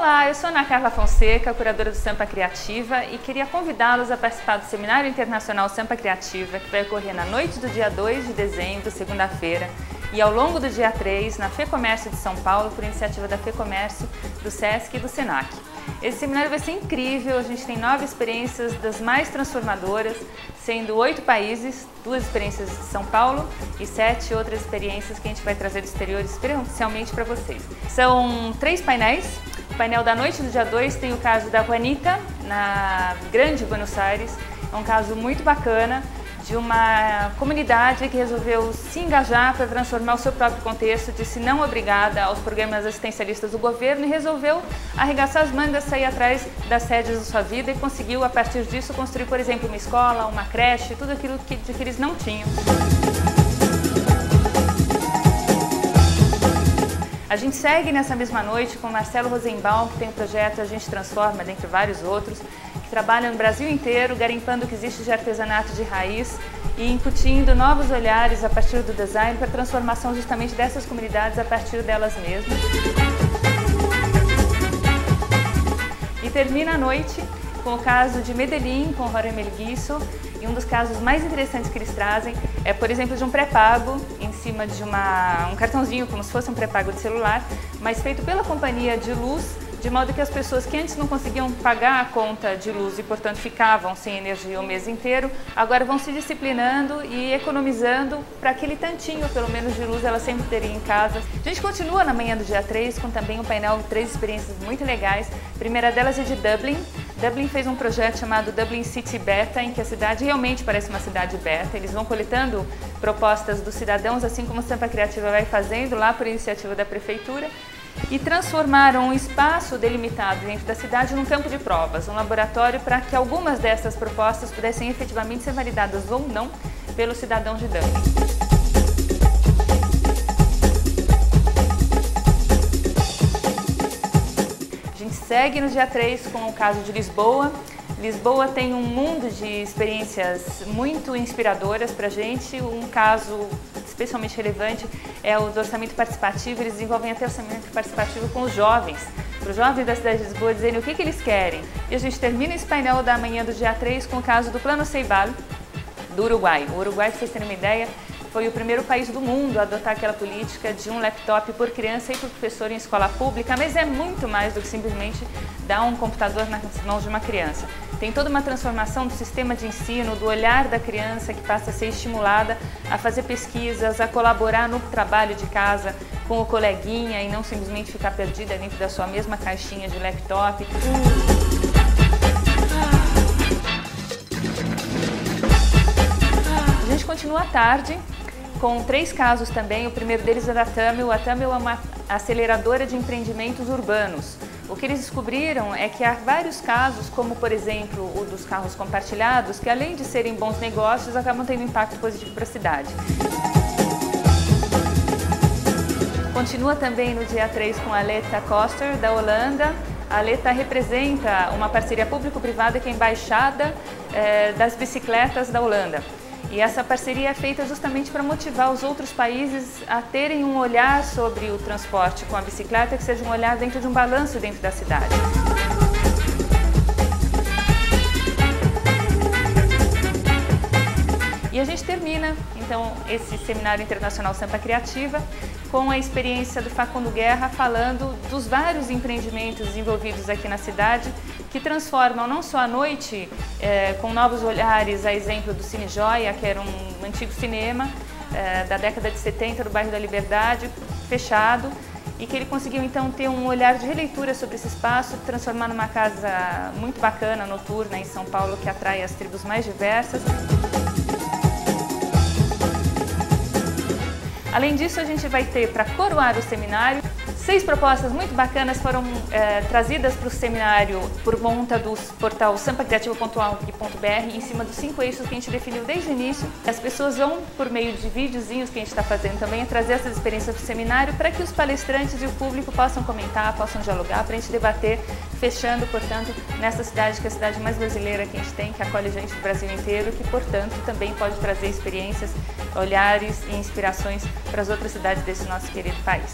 Olá, eu sou Ana Carla Fonseca, curadora do Sampa Criativa, e queria convidá-los a participar do Seminário Internacional Sampa Criativa, que vai ocorrer na noite do dia 2 de dezembro, segunda-feira, e ao longo do dia 3, na FEComércio de São Paulo, por iniciativa da FEComércio, do SESC e do SENAC. Esse seminário vai ser incrível, a gente tem 9 experiências das mais transformadoras, sendo 8 países, 2 experiências de São Paulo e 7 outras experiências que a gente vai trazer do exterior especialmente para vocês. São 3 painéis. O painel da noite do dia 2 tem o caso da Juanita, na Grande Buenos Aires. É um caso muito bacana de uma comunidade que resolveu se engajar para transformar o seu próprio contexto, disse não obrigada aos programas assistencialistas do governo e resolveu arregaçar as mangas, sair atrás das sedes da sua vida e conseguiu, a partir disso, construir, por exemplo, uma escola, uma creche, tudo aquilo que eles não tinham. A gente segue nessa mesma noite com Marcelo Rosenbaum, que tem um projeto A Gente Transforma, dentre vários outros, que trabalha no Brasil inteiro, garimpando o que existe de artesanato de raiz e incutindo novos olhares a partir do design para a transformação justamente dessas comunidades a partir delas mesmas. E termina a noite com o caso de Medellín, com Jorge Melguizo, e um dos casos mais interessantes que eles trazem é, por exemplo, de um pré-pago em cima de um cartãozinho, como se fosse um pré-pago de celular, mas feito pela companhia de luz, de modo que as pessoas que antes não conseguiam pagar a conta de luz e, portanto, ficavam sem energia o mês inteiro, agora vão se disciplinando e economizando para aquele tantinho, pelo menos, de luz ela sempre teria em casa. A gente continua na manhã do dia 3 com também um painel de 3 experiências muito legais. A primeira delas é de Dublin. Dublin fez um projeto chamado Dublin City Beta, em que a cidade realmente parece uma cidade beta. Eles vão coletando propostas dos cidadãos, assim como a Sampa Criativa vai fazendo lá por iniciativa da prefeitura, e transformaram um espaço delimitado dentro da cidade num campo de provas, um laboratório para que algumas dessas propostas pudessem efetivamente ser validadas ou não pelos cidadãos de Dublin. A gente segue no dia 3 com o caso de Lisboa. Lisboa tem um mundo de experiências muito inspiradoras para a gente. Um caso especialmente relevante é o do orçamento participativo. Eles desenvolvem até orçamento participativo com os jovens, para os jovens da cidade de Lisboa dizerem o que eles querem. E a gente termina esse painel da manhã do dia 3 com o caso do Plano Ceibal, do Uruguai. O Uruguai, para vocês terem uma ideia, foi o primeiro país do mundo a adotar aquela política de um laptop por criança e por professor em escola pública, mas é muito mais do que simplesmente dar um computador nas mãos de uma criança. Tem toda uma transformação do sistema de ensino, do olhar da criança que passa a ser estimulada a fazer pesquisas, a colaborar no trabalho de casa com o coleguinha e não simplesmente ficar perdida dentro da sua mesma caixinha de laptop. A gente continua à tarde com 3 casos também. O primeiro deles é da Tamil. A Tamil é uma aceleradora de empreendimentos urbanos. O que eles descobriram é que há vários casos, como por exemplo o dos carros compartilhados, que além de serem bons negócios, acabam tendo impacto positivo para a cidade. Continua também no dia 3 com a Aletta Koster, da Holanda. A Aletta representa uma parceria público-privada que é a embaixada das bicicletas da Holanda. E essa parceria é feita justamente para motivar os outros países a terem um olhar sobre o transporte com a bicicleta, que seja um olhar dentro de um balanço dentro da cidade. E a gente termina, então, esse Seminário Internacional Sampa Criativa com a experiência do Facundo Guerra falando dos vários empreendimentos desenvolvidos aqui na cidade que transformam não só a noite com novos olhares, a exemplo do Cine Joia, que era um antigo cinema da década de 70 do bairro da Liberdade, fechado, e que ele conseguiu então ter um olhar de releitura sobre esse espaço, transformar numa casa muito bacana, noturna, em São Paulo, que atrai as tribos mais diversas. Além disso, a gente vai ter, para coroar o seminário, 6 propostas muito bacanas foram trazidas para o seminário por conta do portal sampacriativa.org.br em cima dos 5 eixos que a gente definiu desde o início. As pessoas vão, por meio de videozinhos que a gente está fazendo também, trazer essas experiências para o seminário para que os palestrantes e o público possam comentar, possam dialogar, para a gente debater, fechando, portanto, nessa cidade que é a cidade mais brasileira que a gente tem, que acolhe gente do Brasil inteiro, que, portanto, também pode trazer experiências, olhares e inspirações para as outras cidades desse nosso querido país.